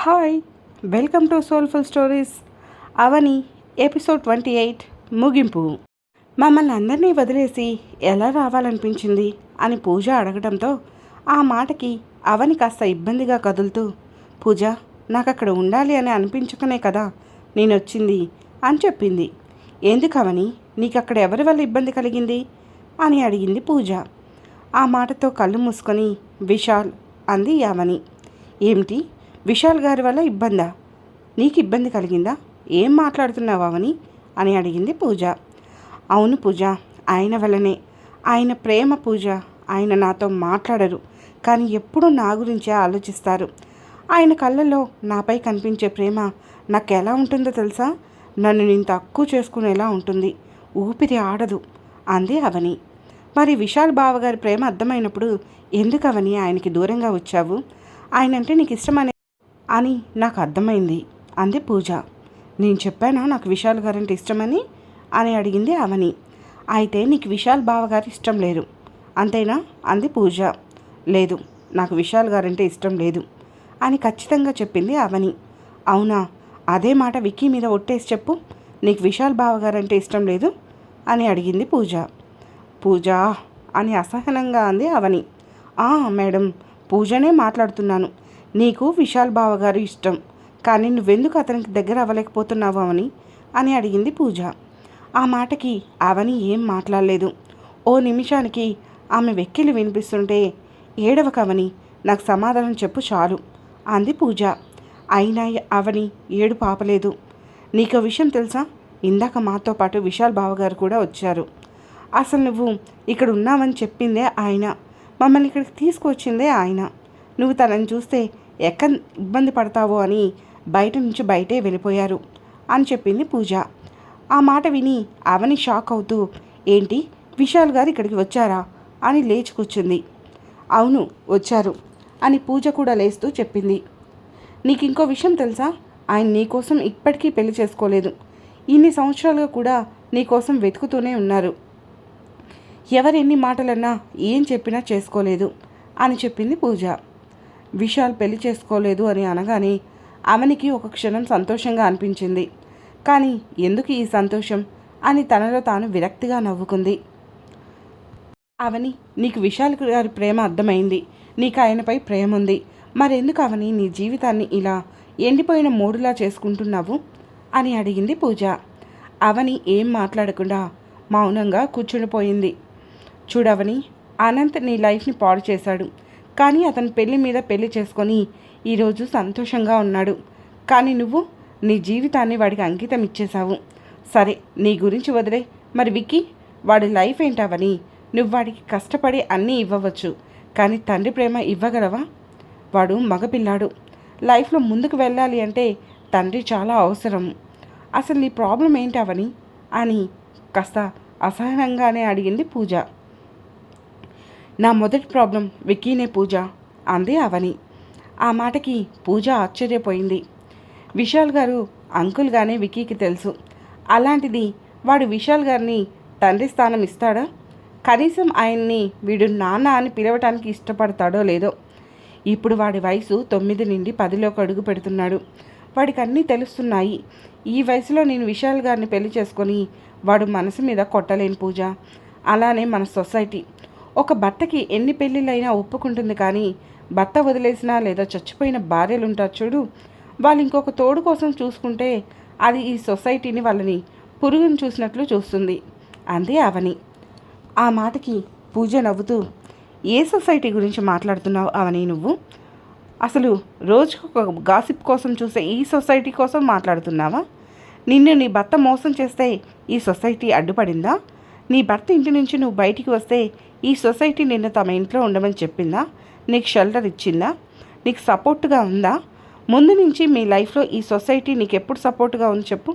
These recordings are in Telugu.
Hi, welcome to soulful stories. Avani episode 28 ముగింపు. మమ్మల్ని అందరినీ వదిలేసి ఎలా రావాలనిపించింది అని పూజ అడగడంతో ఆ మాటకి అవని కాస్త ఇబ్బందిగా కదులుతూ, పూజ, నాకు అక్కడ ఉండాలి అని అనిపించకనే కదా నేను వచ్చింది అని చెప్పింది. ఎందుకు అవని, నీకు అక్కడ ఎవరి వల్ల ఇబ్బంది కలిగింది అని అడిగింది పూజ. ఆ మాటతో కళ్ళు మూసుకొని విశాల్ అంది అవని. ఏమిటి, విశాల్ గారి వల్ల ఇబ్బందా? నీకు ఇబ్బంది కలిగిందా? ఏం మాట్లాడుతున్నావు అవని అని అడిగింది పూజ. అవును పూజ, ఆయన వల్లనే. ఆయన ప్రేమ పూజ. ఆయన నాతో మాట్లాడరు, కానీ ఎప్పుడూ నా గురించే ఆలోచిస్తారు. ఆయన కళ్ళల్లో నాపై కనిపించే ప్రేమ నాకు ఎలా ఉంటుందో తెలుసా? నన్ను నేను తక్కువ చేసుకునేలా ఉంటుంది. ఊపిరి ఆడదు అంది అవని. మరి విశాల్ బావగారి ప్రేమ అర్థమైనప్పుడు ఎందుకు అవని ఆయనకి దూరంగా వచ్చావు? ఆయనంటే నీకు ఇష్టమనే అని నాకు అర్థమైంది అంది పూజ. నేను చెప్పానా నాకు విశాల్ గారంటే ఇష్టమని అని అడిగింది అవని. అయితే నీకు విశాల్ బావగారు ఇష్టం లేరు అంతేనా అంది పూజ. లేదు, నాకు విశాల్ గారంటే ఇష్టం లేదు అని ఖచ్చితంగా చెప్పింది అవని. అవునా? అదే మాట విక్కీ మీద ఒట్టేసి చెప్పు, నీకు విశాల్ బావగారంటే ఇష్టం లేదు అని అడిగింది పూజ. పూజ అని అసహనంగా అంది అవని. మేడం, పూజనే మాట్లాడుతున్నాను. నీకు విశాల్ బావగారు ఇష్టం, కానీ నువ్వెందుకు అతనికి దగ్గర అవ్వలేకపోతున్నావు అవని అని అడిగింది పూజ. ఆ మాటకి అవని ఏం మాట్లాడలేదు. ఓ నిమిషానికి ఆమె వెక్కిలి వినిపిస్తుంటే, ఏడవక అవని, నాకు సమాధానం చెప్పు చాలు అంది పూజ. అయినా అవని ఏడు పాపలేదు. నీకు విషయం తెలుసా? ఇందాక మాతో పాటు విశాల్ బావగారు కూడా వచ్చారు. అసలు నువ్వు ఇక్కడ ఉన్నావని చెప్పిందే ఆయన, మమ్మల్ని ఇక్కడికి తీసుకొచ్చిందే ఆయన. నువ్వు తనని చూస్తే ఎక్కడ ఇబ్బంది పడతావో అని బయట నుంచి బయటే వెళ్ళిపోయారు అని చెప్పింది పూజ. ఆ మాట విని అవని షాక్ అవుతూ, ఏంటి, విశాల్ గారు ఇక్కడికి వచ్చారా అని లేచి కూర్చుంది. అవును వచ్చారు అని పూజ కూడా లేస్తూ చెప్పింది. నీకు ఇంకో విషయం తెలుసా? ఆయన నీకోసం ఇప్పటికీ పెళ్లి చేసుకోలేదు. ఇన్ని సంవత్సరాలుగా కూడా నీకోసం వెతుకుతూనే ఉన్నారు. ఎవరెన్ని మాటలన్నా ఏం చెప్పినా చేసుకోలేదు అని చెప్పింది పూజ. విశాల్ పెళ్లి చేసుకోలేదు అని అనగానే అవనికి ఒక క్షణం సంతోషంగా అనిపించింది. కానీ ఎందుకు ఈ సంతోషం అని తనలో తాను విరక్తిగా నవ్వుకుంది. అవని, నీకు విశాల్ గారి ప్రేమ అర్థమైంది, నీకు ఆయనపై ప్రేమ ఉంది. మరెందుకు అవని నీ జీవితాన్ని ఇలా ఎండిపోయిన మూడులా చేసుకుంటున్నావు అని అడిగింది పూజ. అవని ఏం మాట్లాడకుండా మౌనంగా కూర్చుండిపోయింది. చూడవని, అనంత్ నీ లైఫ్ని పాడు చేశాడు, కానీ అతను పెళ్లి మీద పెళ్లి చేసుకొని ఈరోజు సంతోషంగా ఉన్నాడు. కానీ నువ్వు నీ జీవితాన్ని వాడికి అంకితం ఇచ్చేశావు. సరే, నీ గురించి వదిలే. మరి విక్కీ, వాడి లైఫ్ ఏంటవని? నువ్వు వాడికి కష్టపడి అన్నీ ఇవ్వవచ్చు, కానీ తండ్రి ప్రేమ ఇవ్వగలవా? వాడు మగపిల్లాడు. లైఫ్లో ముందుకు వెళ్ళాలి అంటే తండ్రి చాలా అవసరం. అసలు నీ ప్రాబ్లం ఏంటవని అని కాస్త అసహనంగానే అడిగింది పూజ. నా మొదటి ప్రాబ్లం విక్కీనే పూజ అంది అవని. ఆ మాటకి పూజ ఆశ్చర్యపోయింది. విశాల్ గారు అంకుల్గానే విక్కీకి తెలుసు. అలాంటిది వాడు విశాల్ గారిని తండ్రి స్థానం ఇస్తాడా? కనీసం ఆయన్ని వీడు నాన్న అని పిలవటానికి ఇష్టపడతాడో లేదో. ఇప్పుడు వాడి వయసు 9 నుండి 10లోకి అడుగు పెడుతున్నాడు. వాడికి అన్నీ తెలుస్తున్నాయి. ఈ వయసులో నేను విశాల్ గారిని పెళ్లి చేసుకొని వాడు మనసు మీద కొట్టలేను పూజ. అలానే మన సొసైటీ ఒక భర్తకి ఎన్ని పెళ్ళిళ్ళైనా ఒప్పుకుంటుంది, కానీ భర్త వదిలేసినా లేదా చచ్చిపోయిన భార్యలు ఉంటారు చూడు, వాళ్ళు ఇంకొక తోడు కోసం చూసుకుంటే అది ఈ సొసైటీని వాళ్ళని పురుగును చూసినట్లు చూస్తుంది అంది అవని. ఆ మాటకి పూజ నవ్వుతూ, ఏ సొసైటీ గురించి మాట్లాడుతున్నావు అవని నువ్వు? అసలు రోజుకు ఒక గాసిప్ కోసం చూసే ఈ సొసైటీ కోసం మాట్లాడుతున్నావా? నిన్ను నీ భర్త మోసం చేస్తే ఈ సొసైటీ అడ్డుపడిందా? నీ భర్త ఇంటి నుంచి నువ్వు బయటికి వస్తే ఈ సొసైటీ నిన్ను తమ ఇంట్లో ఉండమని చెప్పిందా? నీకు షెల్టర్ ఇచ్చిందా? నీకు సపోర్ట్గా ఉందా? ముందు నుంచి మీ లైఫ్లో ఈ సొసైటీ నీకు ఎప్పుడు సపోర్ట్గా ఉంది చెప్పు?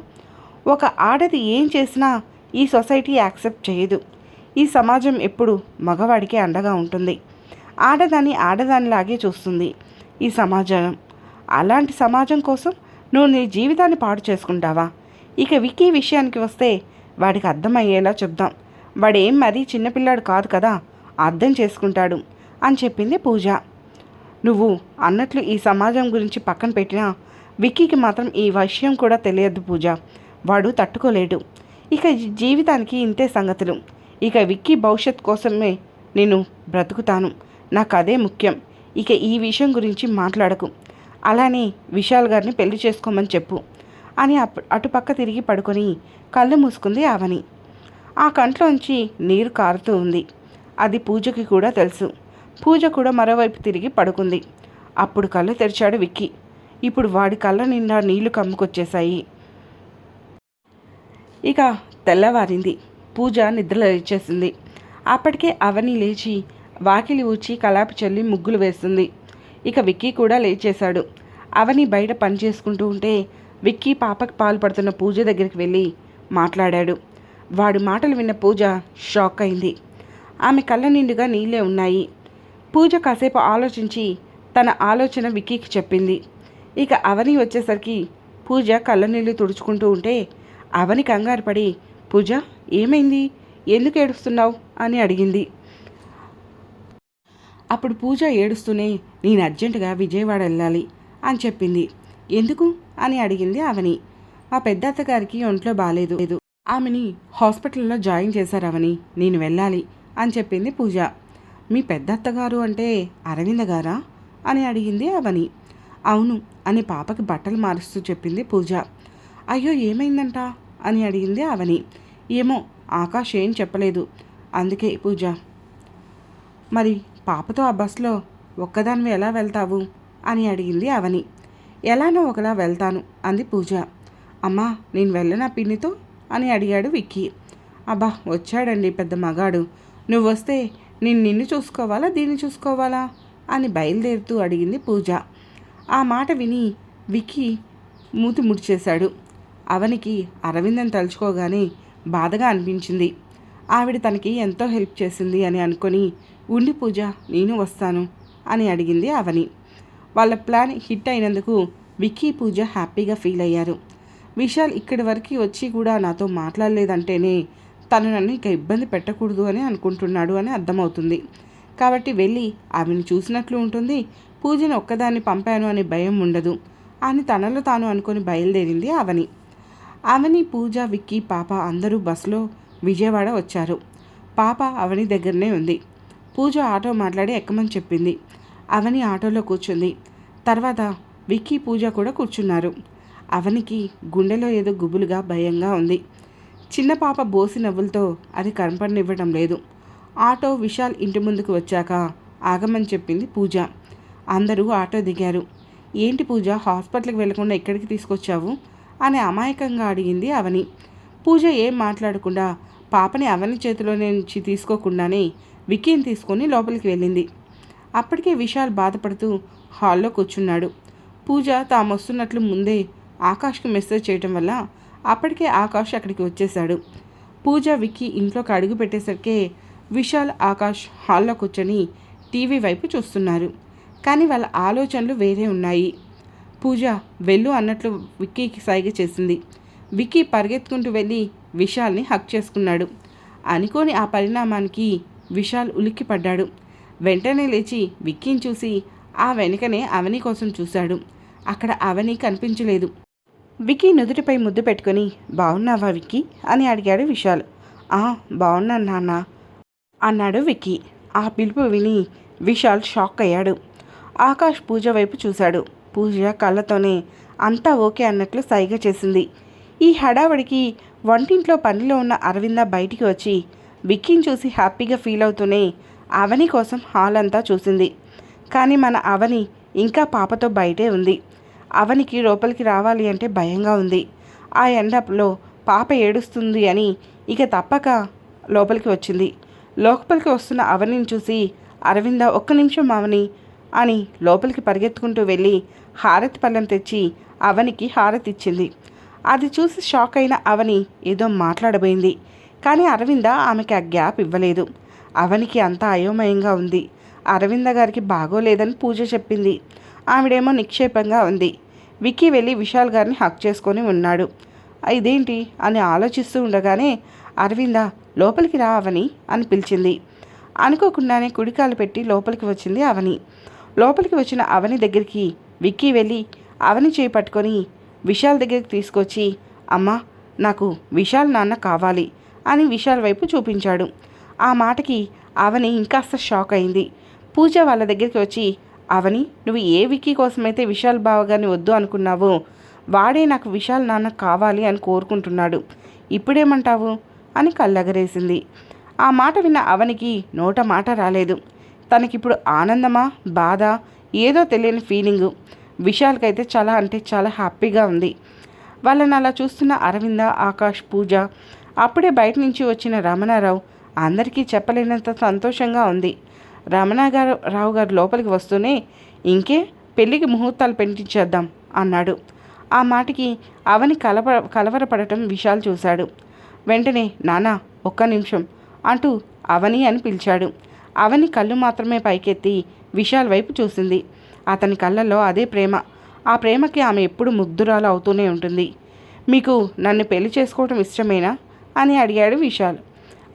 ఒక ఆడది ఏం చేసినా ఈ సొసైటీ యాక్సెప్ట్ చేయదు. ఈ సమాజం ఎప్పుడు మగవాడికి అండగా ఉంటుంది. ఆడదాన్ని ఆడదానిలాగే చూస్తుంది ఈ సమాజం. అలాంటి సమాజం కోసం నువ్వు నీ జీవితాన్ని పాడు చేసుకుంటావా? ఇక విక్కీ విషయానికి వస్తే వాడికి అర్థమయ్యేలా చెప్దాం. వాడేం మరీ చిన్నపిల్లాడు కాదు కదా, అర్థం చేసుకుంటాడు అని చెప్పింది పూజ. నువ్వు అన్నట్లు ఈ సమాజం గురించి పక్కన పెట్టినా విక్కీకి మాత్రం ఈ విషయం కూడా తెలియదు పూజ. వాడు తట్టుకోలేడు. ఇక జీవితానికి ఇంతే సంగతులు. ఇక విక్కీ భవిష్యత్ కోసమే నేను బ్రతుకుతాను. నాకు అదే ముఖ్యం. ఇక ఈ విషయం గురించి మాట్లాడకు. అలానే విశాల్ గారిని పెళ్లి చేసుకోమని చెప్పు అని అటుపక్క తిరిగి పడుకొని కళ్ళు మూసుకుంది అవని. ఆ కంట్లోంచి నీరు కారుతూ ఉంది. అది పూజకి కూడా తెలుసు. పూజ కూడా మరోవైపు తిరిగి పడుకుంది. అప్పుడు కళ్ళు తెరిచాడు విక్కీ. ఇప్పుడు వాడి కళ్ళ నిండా నీళ్లు కమ్ముకొచ్చేశాయి. ఇక తెల్లవారింది. పూజ నిద్రలో లేచేసింది. అప్పటికే అవని లేచి వాకిలి ఊడ్చి కలాపి చల్లి ముగ్గులు వేస్తుంది. ఇక విక్కీ కూడా లేచేశాడు. అవని బయట పని చేసుకుంటూ ఉంటే విక్కీ పాపకి పాలు పడుతున్న పూజ దగ్గరికి వెళ్ళి మాట్లాడాడు. వాడి మాటలు విన్న పూజ షాక్ అయింది. ఆమె కళ్ళ నిండుగా నీళ్ళే ఉన్నాయి. పూజ కాసేపు ఆలోచించి తన ఆలోచన విక్కీకి చెప్పింది. ఇక అవని వచ్చేసరికి పూజ కళ్ళ నీళ్ళు తుడుచుకుంటూ ఉంటే అవని కంగారు పడి, పూజ ఏమైంది, ఎందుకు ఏడుస్తున్నావు అని అడిగింది. అప్పుడు పూజ ఏడుస్తూనే నేను అర్జెంటుగా విజయవాడ వెళ్ళాలి అని చెప్పింది. ఎందుకు అని అడిగింది అవని. మా పెద్దత్తగారికి ఒంట్లో బాగాలేదు, ఆమెని హాస్పిటల్లో జాయిన్ చేశారు అవని, నేను వెళ్ళాలి అని చెప్పింది పూజ. మీ పెద్దత్తగారు అంటే అరవింద గారా అని అడిగింది అవని. అవును అని పాపకి బట్టలు మారుస్తూ చెప్పింది పూజ. అయ్యో ఏమైందంట అని అడిగింది అవని. ఏమో ఆకాష్ ఏం చెప్పలేదు, అందుకే పూజ. మరి పాపతో ఆ బస్సులో ఒక్కదానివి ఎలా వెళ్తావు అని అడిగింది అవని. ఎలానో ఒకలా వెళ్తాను అంది పూజ. అమ్మా నేను వెళ్ళనా పిన్నితో అని అడిగాడు విక్కీ. అబ్బా వచ్చాడండి పెద్ద మగాడు, నువ్వు వస్తే నేను నిన్ను చూసుకోవాలా దీన్ని చూసుకోవాలా అని బయలుదేరుతూ అడిగింది పూజ. ఆ మాట విని విక్కీ మూతి ముడిచేశాడు. అవనికి అరవిందని తలుచుకోగానే బాధగా అనిపించింది. ఆవిడ తనకి ఎంతో హెల్ప్ చేసింది అని అనుకొని, ఉండి పూజ నేను వస్తాను అని అడిగింది అవని. వాళ్ళ ప్లాన్ హిట్ అయినందుకు విక్కీ పూజ హ్యాపీగా ఫీల్ అయ్యారు. విశాల్ ఇక్కడి వరకు వచ్చి కూడా నాతో మాట్లాడలేదంటేనే తను నన్ను ఇక ఇబ్బంది పెట్టకూడదు అని అనుకుంటున్నాడు అని అర్థమవుతుంది. కాబట్టి వెళ్ళి ఆమెను చూసినట్లు ఉంటుంది, పూజను ఒక్కదాన్ని పంపాను అని భయం ఉండదు అని తనలో తాను అనుకొని బయలుదేరింది అవని. అవని, పూజ, విక్కీ, పాప అందరూ బస్సులో విజయవాడ వచ్చారు. పాప అవని దగ్గరనే ఉంది. పూజ ఆటో మాట్లాడి ఎక్కమని చెప్పింది. అవని ఆటోలో కూర్చుంది. తర్వాత విక్కీ, పూజ కూడా కూర్చున్నారు. అవనికి గుండెలో ఏదో గుబులుగా భయంగా ఉంది. చిన్న పాప బోసి నవ్వులతో అది కనపడనివ్వడం లేదు. ఆటో విశాల్ ఇంటి ముందుకు వచ్చాక ఆగమని చెప్పింది పూజ. అందరూ ఆటో దిగారు. ఏంటి పూజ హాస్పిటల్కి వెళ్లకుండా ఇక్కడికి తీసుకొచ్చావు అని అమాయకంగా అడిగింది అవని. పూజ ఏం మాట్లాడకుండా పాపని అవని చేతిలో నుంచి తీసుకోకుండానే విక్కీని తీసుకొని లోపలికి వెళ్ళింది. అప్పటికే విశాల్ బాధపడుతూ హాల్లో కూర్చున్నాడు. పూజ తాము వస్తున్నట్లు ముందే ఆకాష్కి మెసేజ్ చేయటం వల్ల అప్పటికే ఆకాష్ అక్కడికి వచ్చేశాడు. పూజ, విక్కీ ఇంట్లోకి అడుగు పెట్టేసరికే విశాల్, ఆకాష్ హాల్లో కూర్చొని టీవీ వైపు చూస్తున్నారు. కానీ వాళ్ళ ఆలోచనలు వేరే ఉన్నాయి. పూజ వెళ్ళు అన్నట్లు విక్కీకి సైగ చేసింది. విక్కీ పరిగెత్తుకుంటూ వెళ్ళి విశాల్ని హక్ చేసుకున్నాడు. అనుకోని ఆ పరిణామానికి విశాల్ ఉలిక్కిపడ్డాడు. వెంటనే లేచి విక్కీని చూసి ఆ వెనుకనే అవని కోసం చూశాడు. అక్కడ అవని కనిపించలేదు. విక్కీ నుదుటిపై ముద్దు పెట్టుకుని బాగున్నావా విక్కీ అని అడిగాడు విశాల్. బాగున్నాను నాన్న అన్నాడు విక్కీ. ఆ పిలుపు విని విశాల్ షాక్ అయ్యాడు. ఆకాష్ పూజ వైపు చూశాడు. పూజ కళ్ళతోనే అంతా ఓకే అన్నట్లు సైగ చేసింది. ఈ హడావడికి వంటింట్లో పనిలో ఉన్న అరవింద బయటికి వచ్చి విక్కీని చూసి హ్యాపీగా ఫీల్ అవుతూనే అవని కోసం హాల్ అంతా చూసింది. కానీ మన అవని ఇంకా పాపతో బయటే ఉంది. అవనికి లోపలికి రావాలి అంటే భయంగా ఉంది. ఆ ఎండలో పాప ఏడుస్తుంది అని ఇక తప్పక లోపలికి వచ్చింది. లోపలికి వస్తున్న అవనిని చూసి అరవింద ఒక్క నిమిషం అవని అని లోపలికి పరిగెత్తుకుంటూ వెళ్ళి హారతి పళ్ళెం తెచ్చి అవనికి హారతి ఇచ్చింది. అది చూసి షాక్ అయిన అవని ఏదో మాట్లాడబోయింది. కానీ అరవింద ఆమెకి ఆ గ్యాప్ ఇవ్వలేదు. అవనికి అంతా అయోమయంగా ఉంది. అరవింద గారికి బాగోలేదని పూజ చెప్పింది. ఆవిడేమో నిక్షేపంగా ఉంది. విక్కీ వెళ్ళి విశాల్ గారిని హక్ చేసుకొని ఉన్నాడు. ఇదేంటి అని ఆలోచిస్తూ ఉండగానే అరవింద లోపలికి రా అవని అని పిలిచింది. అనుకోకుండానే కుడికాలు పెట్టి లోపలికి వచ్చింది అవని. లోపలికి వచ్చిన అవని దగ్గరికి విక్కీ వెళ్ళి అవని చేయి పట్టుకొని విశాల్ దగ్గరికి తీసుకొచ్చి, అమ్మా, నాకు విశాల్ నాన్న కావాలి అని విశాల్ వైపు చూపించాడు. ఆ మాటకి అవని ఇంకాస్త షాక్ అయింది. పూజ వాళ్ళ దగ్గరికి వచ్చి, అవని, నువ్వు ఏ విక్కీ కోసమైతే విశాల్ బావగారిని వద్దు అనుకున్నావో వాడే నాకు విశాల్ నాన్న కావాలి అని కోరుకుంటున్నాడు, ఇప్పుడేమంటావు అని కళ్ళగరేసింది. ఆ మాట విన్న అవనికి నోట మాట రాలేదు. తనకిప్పుడు ఆనందమా, బాధ, ఏదో తెలియని ఫీలింగు. విశాల్కైతే చాలా అంటే చాలా హ్యాపీగా ఉంది. వాళ్ళని అలా చూస్తున్న అరవింద, ఆకాష్, పూజ, అప్పుడే బయట నుంచి వచ్చిన రమణారావు అందరికీ చెప్పలేనంత సంతోషంగా ఉంది. రావు గారు లోపలికి వస్తూనే, ఇంకే, పెళ్ళికి ముహూర్తాలు పెట్టించేద్దాం అన్నాడు. ఆ మాటకి అవని కలవరపడటం విశాల్ చూశాడు. వెంటనే, నానా, ఒక్క నిమిషం అంటూ అవని అని పిలిచాడు. అవని కళ్ళు మాత్రమే పైకెత్తి విశాల్ వైపు చూసింది. అతని కళ్ళల్లో అదే ప్రేమ. ఆ ప్రేమకి ఆమె ఎప్పుడు ముగ్ధురాలు అవుతూనే ఉంటుంది. మీకు నన్ను పెళ్లి చేసుకోవడం ఇష్టమేనా అని అడిగాడు విశాల్.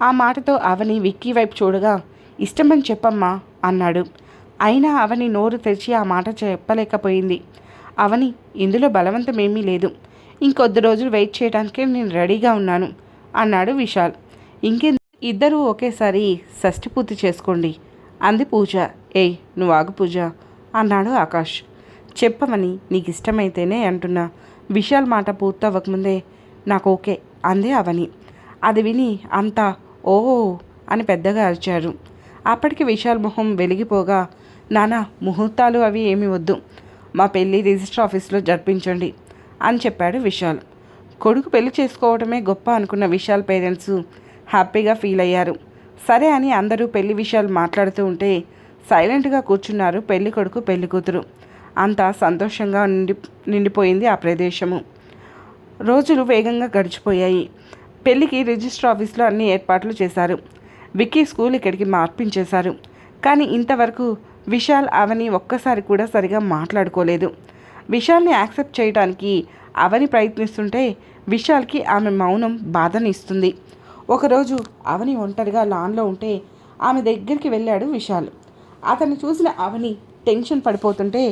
ఆ మాటతో అవని విక్కీ వైపు చూడగా, ఇష్టమని చెప్పమ్మా అన్నాడు. అయినా అవని నోరు తెరిచి ఆ మాట చెప్పలేకపోయింది. అవని, ఇందులో బలవంతమేమీ లేదు, ఇంకొద్ది రోజులు వెయిట్ చేయడానికే నేను రెడీగా ఉన్నాను అన్నాడు విశాల్. ఇద్దరూ ఒకేసారి షష్ఠి పూర్తి చేసుకోండి అంది పూజ. ఏయ్, నువ్వు ఆగు పూజ అన్నాడు ఆకాష్. చెప్పమని, నీకు ఇష్టమైతేనే అంటున్నా. విశాల్ మాట పూర్తవ్వకముందే నాకు ఓకే అంది అవని. అది విని అంతా ఓ అని పెద్దగా అరిచారు. అప్పటికి విశాల్ మొహం వెలిగిపోగా, నానా, ముహూర్తాలు అవి ఏమీ వద్దు, మా పెళ్ళి రిజిస్టర్ ఆఫీస్లో జరిపించండి అని చెప్పాడు విశాల్. కొడుకు పెళ్లి చేసుకోవడమే గొప్ప అనుకున్న విశాల్ పేరెంట్స్ హ్యాపీగా ఫీల్ అయ్యారు. సరే అని అందరూ పెళ్లి విషయాలు మాట్లాడుతూ ఉంటే సైలెంట్గా కూర్చున్నారు పెళ్లి కొడుకు, పెళ్లి కూతురు. అంతా సంతోషంగా నిండిపోయింది ఆ ప్రదేశము. రోజులు వేగంగా గడిచిపోయాయి. పెళ్లికి రిజిస్టర్ ఆఫీస్లో అన్ని ఏర్పాట్లు చేశారు. విక్కీ స్కూల్ ఇక్కడికి మార్పించేశారు. కానీ ఇంతవరకు విశాల్, అవని ఒక్కసారి కూడా సరిగా మాట్లాడుకోలేదు. విశాల్ని యాక్సెప్ట్ చేయడానికి అవని ప్రయత్నిస్తుంటే విశాల్కి ఆమె మౌనం బాధనిస్తుంది. ఒకరోజు అవని ఒంటరిగా లాన్లో ఉంటే ఆమె దగ్గరికి వెళ్ళాడు విశాల్. అతన్ని చూసిన అవని టెన్షన్ పడిపోతుంటే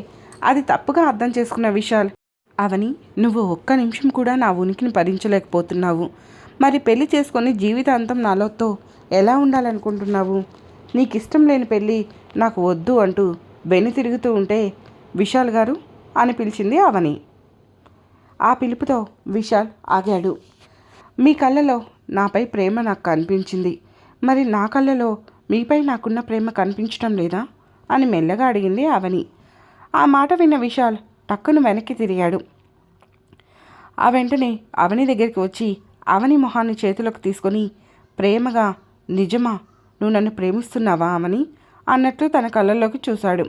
అది తప్పుగా అర్థం చేసుకున్న విశాల్, అవని, నువ్వు ఒక్క నిమిషం కూడా నా ఉనికిని భరించలేకపోతున్నావు. మరి పెళ్లి చేసుకొని జీవితాంతం నాలోతో ఎలా ఉండాలనుకుంటున్నావు? నీకు ఇష్టం లేని పెళ్ళి నాకు వద్దు అంటూ వెను తిరుగుతూ ఉంటే, విశాల్ గారు అని పిలిచింది అవని. ఆ పిలుపుతో విశాల్ ఆగాడు. మీ కళ్ళలో నాపై ప్రేమ నాకు కనిపించింది, మరి నా కళ్ళలో మీపై నాకున్న ప్రేమ కనిపించడం లేదా అని మెల్లగా అడిగింది అవని. ఆ మాట విన్న విశాల్ టక్కును వెనక్కి తిరిగాడు. ఆ వెంటనే అవని దగ్గరికి వచ్చి అవని మొహాన్ని చేతిలోకి తీసుకొని ప్రేమగా, నిజమా, నువ్వు నన్ను ప్రేమిస్తున్నావా అవని అన్నట్లు తన కళ్ళల్లోకి చూశాడు.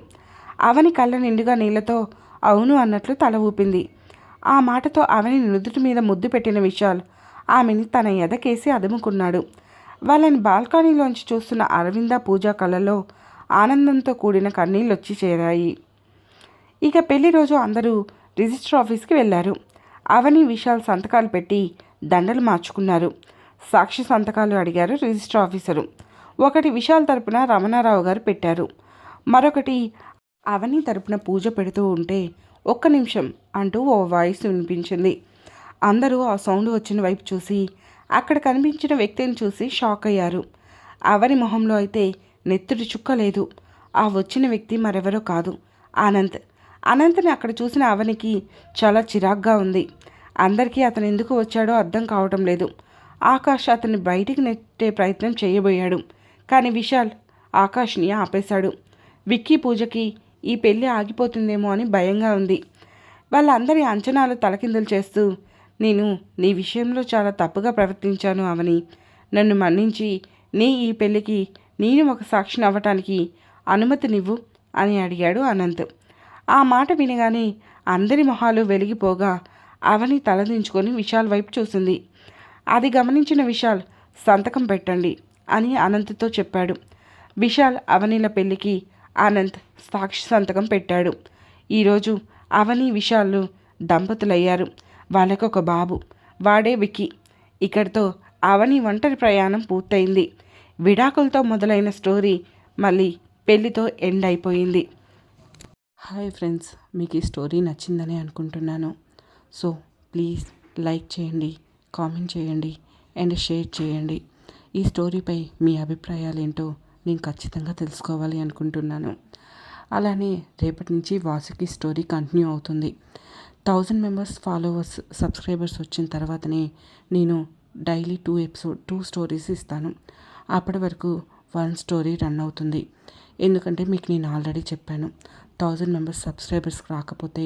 అవని కళ్ళ నిండుగా నీళ్లతో అవును అన్నట్లు తల ఊపింది. ఆ మాటతో అవని నుదుటి మీద ముద్దు పెట్టిన విశాల్ ఆమెని తన ఎదకేసి అదుముకున్నాడు. వాళ్ళని బాల్కనీలోంచి చూస్తున్న అరవింద, పూజ కళ్ళలో ఆనందంతో కూడిన కన్నీళ్ళొచ్చి చేరాయి. ఇక పెళ్లి రోజు అందరూ రిజిస్టర్ ఆఫీస్కి వెళ్ళారు. అవని, విశాల్ సంతకాలు పెట్టి దండలు మార్చుకున్నారు. సాక్షి సంతకాలు అడిగారు రిజిస్టర్ ఆఫీసరు. ఒకటి విశాల్ తరపున రమణారావు గారు పెట్టారు. మరొకటి అవని తరపున పూజ పెడుతూ ఉంటే, ఒక్క నిమిషం అంటూ ఓ వాయిస్ వినిపించింది. అందరూ ఆ సౌండ్ వచ్చిన వైపు చూసి అక్కడ కనిపించిన వ్యక్తిని చూసి షాక్ అయ్యారు. అవని మొహంలో అయితే నెత్తుడి చుక్క లేదు. ఆ వచ్చిన వ్యక్తి మరెవరో కాదు, అనంత్. అనంత్ని అక్కడ చూసిన అవనికి చాలా చిరాగ్గా ఉంది. అందరికీ అతను ఎందుకు వచ్చాడో అర్థం కావటం లేదు. ఆకాష్ అతన్ని బయటికి నెట్టే ప్రయత్నం చేయబోయాడు. కానీ విశాల్ ఆకాష్ని ఆపేశాడు. విక్కీ, పూజకి ఈ పెళ్ళి ఆగిపోతుందేమో అని భయంగా ఉంది. వాళ్ళందరి అంచనాలు తలకిందులు చేస్తూ, నేను నీ విషయంలో చాలా తప్పుగా ప్రవర్తించాను అవని, నన్ను మన్నించి ఈ పెళ్ళికి నేను ఒక సాక్షిని అవ్వటానికి అనుమతినివ్వు అని అడిగాడు అనంత్. ఆ మాట వినగానే అందరి మొహాలు వెలిగిపోగా అవని తలదించుకొని విశాల్ వైపు చూసింది. అది గమనించిన విశాల్, సంతకం పెట్టండి అని అనంత్తో చెప్పాడు. విశాల్, అవనిల పెళ్ళికి అనంత్ సాక్షి సంతకం పెట్టాడు. ఈరోజు అవని, విశాల్ దంపతులయ్యారు. వాళ్ళకొక బాబు, వాడే విక్కీ. ఇక్కడితో అవని ఒంటరి ప్రయాణం పూర్తయింది. విడాకులతో మొదలైన స్టోరీ మళ్ళీ పెళ్లితో ఎండ్ అయిపోయింది. హాయ్ ఫ్రెండ్స్, మీకు ఈ స్టోరీ నచ్చిందని అనుకుంటున్నాను. సో ప్లీజ్ లైక్ చేయండి, కామెంట్ చేయండి అండ్ షేర్ చేయండి. ఈ స్టోరీపై మీ అభిప్రాయాలు ఏంటో నేను ఖచ్చితంగా తెలుసుకోవాలి అనుకుంటున్నాను. అలానే రేపటి నుంచి వాసుకి స్టోరీ కంటిన్యూ అవుతుంది. 1000 మెంబర్స్ ఫాలోవర్స్ సబ్స్క్రైబర్స్ వచ్చిన తర్వాతనే నేను డైలీ 2 స్టోరీస్ ఇస్తాను. అప్పటి వరకు 1 స్టోరీ రన్ అవుతుంది. ఎందుకంటే మీకు నేను ఆల్రెడీ చెప్పాను, 1000 మెంబర్స్ సబ్స్క్రైబర్స్ రాకపోతే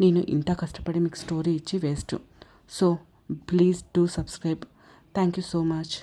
నేను ఇంత కష్టపడి మీకు స్టోరీ ఇచ్చి waste. So please do subscribe. Thank you so much.